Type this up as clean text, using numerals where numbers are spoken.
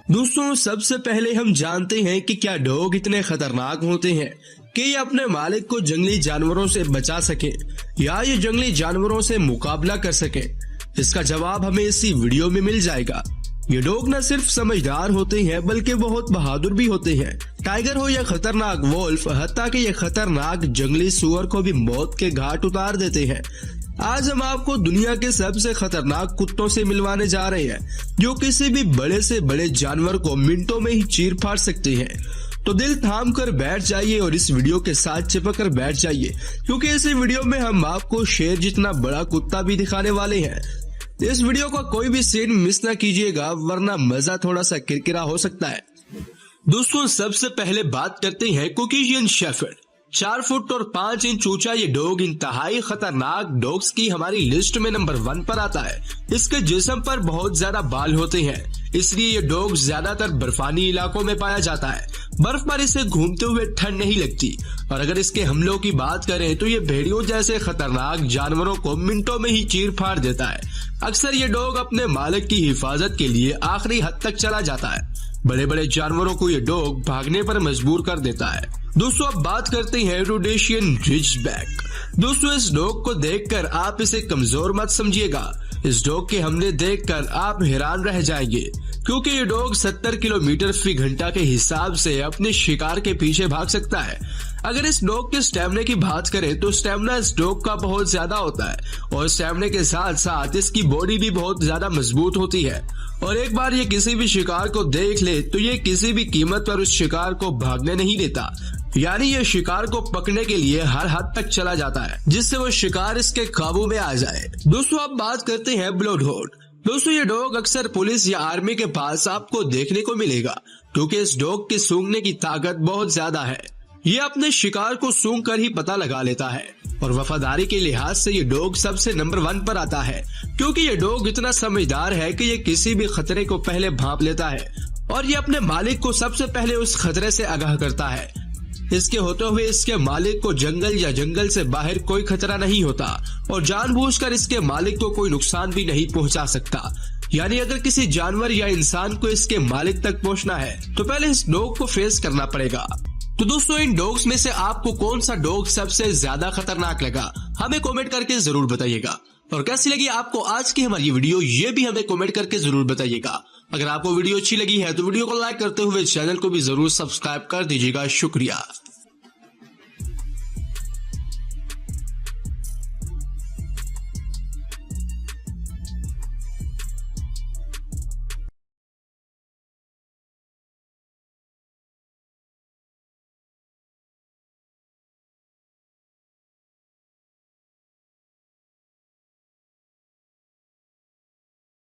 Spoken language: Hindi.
दोस्तों, सबसे पहले हम जानते हैं कि क्या डॉग इतने खतरनाक होते हैं कि ये अपने मालिक को जंगली जानवरों से बचा सके या ये जंगली जानवरों से मुकाबला कर सके। इसका जवाब हमें इसी वीडियो में मिल जाएगा। ये डॉग न सिर्फ समझदार होते हैं बल्कि बहुत बहादुर भी होते हैं। टाइगर हो या खतरनाक वोल्फ, हत्ता कि ये खतरनाक जंगली सुअर को भी मौत के घाट उतार देते हैं। आज हम आपको दुनिया के सबसे खतरनाक कुत्तों से मिलवाने जा रहे हैं, जो किसी भी बड़े से बड़े जानवर को मिनटों में ही चीर फाड़ सकते हैं। तो दिल थाम कर बैठ जाइए और इस वीडियो के साथ चिपक कर बैठ जाइए, क्योंकि इस वीडियो में हम आपको शेर जितना बड़ा कुत्ता भी दिखाने वाले हैं। इस वीडियो का कोई भी सीन मिस ना कीजिएगा, वरना मजा थोड़ा सा किरकिरा हो सकता है। दोस्तों, सबसे पहले बात करते हैं कॉकेशियन शेफर्ड। 4 फुट और 5 इंच ऊंचा ये डॉग इंतहाई खतरनाक डॉग्स की हमारी लिस्ट में नंबर 1 पर आता है। इसके जिस्म पर बहुत ज्यादा बाल होते हैं, इसलिए ये डॉग ज्यादातर बर्फानी इलाकों में पाया जाता है। बर्फ पर इसे घूमते हुए ठंड नहीं लगती। और अगर इसके हमलों की बात करें तो ये भेड़ियों जैसे खतरनाक जानवरों को मिनटों में ही चीर फाड़ देता है। अक्सर ये डॉग अपने मालिक की हिफाजत के लिए आखिरी हद तक चला जाता है। बड़े बड़े जानवरों को ये डॉग भागने पर मजबूर कर देता है। दोस्तों, अब बात करते हैं रोडेशियन रिजबैक। दोस्तों, इस डॉग को देखकर आप इसे कमजोर मत समझिएगा। इस डॉग के हमले देखकर आप हैरान रह जाएंगे, क्योंकि ये डॉग 70 किलोमीटर फी घंटा के हिसाब से अपने शिकार के पीछे भाग सकता है। अगर इस डॉग के स्टैमिना की बात करें तो स्टैमिना इस डॉग का बहुत ज्यादा होता है, और स्टैमिना के साथ साथ इसकी बॉडी भी बहुत ज्यादा मजबूत होती है। और एक बार ये किसी भी शिकार को देख ले तो ये किसी भी कीमत पर उस शिकार को भागने नहीं देता, यानी ये शिकार को पकड़ने के लिए हर हद तक चला जाता है, जिससे वो शिकार इसके काबू में आ जाए। दोस्तों, अब बात करते हैं ब्लडहोर्न। दोस्तों, ये डॉग अक्सर पुलिस या आर्मी के पास आपको देखने को मिलेगा, क्योंकि इस डॉग की सूंघने की ताकत बहुत ज्यादा है। ये अपने शिकार को सूंघ कर ही पता लगा लेता है, और वफादारी के लिहाज से ये डॉग सबसे नंबर 1 पर आता है, क्योंकि ये डॉग इतना समझदार है कि ये किसी भी खतरे को पहले भांप लेता है, और ये अपने मालिक को सबसे पहले उस खतरे से आगाह करता है। इसके होते हुए इसके मालिक को जंगल या जंगल से बाहर कोई खतरा नहीं होता, और जानबूझकर इसके मालिक को कोई नुकसान भी नहीं पहुंचा सकता। यानी अगर किसी जानवर या इंसान को इसके मालिक तक पहुंचना है तो पहले इस डॉग को फेस करना पड़ेगा। तो दोस्तों, इन डॉग्स में से आपको कौन सा डॉग सबसे ज्यादा खतरनाक लगा, हमें कमेंट करके जरूर बताइएगा। और कैसी लगी आपको आज की हमारी वीडियो, ये भी हमें कमेंट करके जरूर बताइएगा। अगर आपको वीडियो अच्छी लगी है तो वीडियो को लाइक करते हुए चैनल को भी जरूर सब्सक्राइब कर दीजिएगा। शुक्रिया।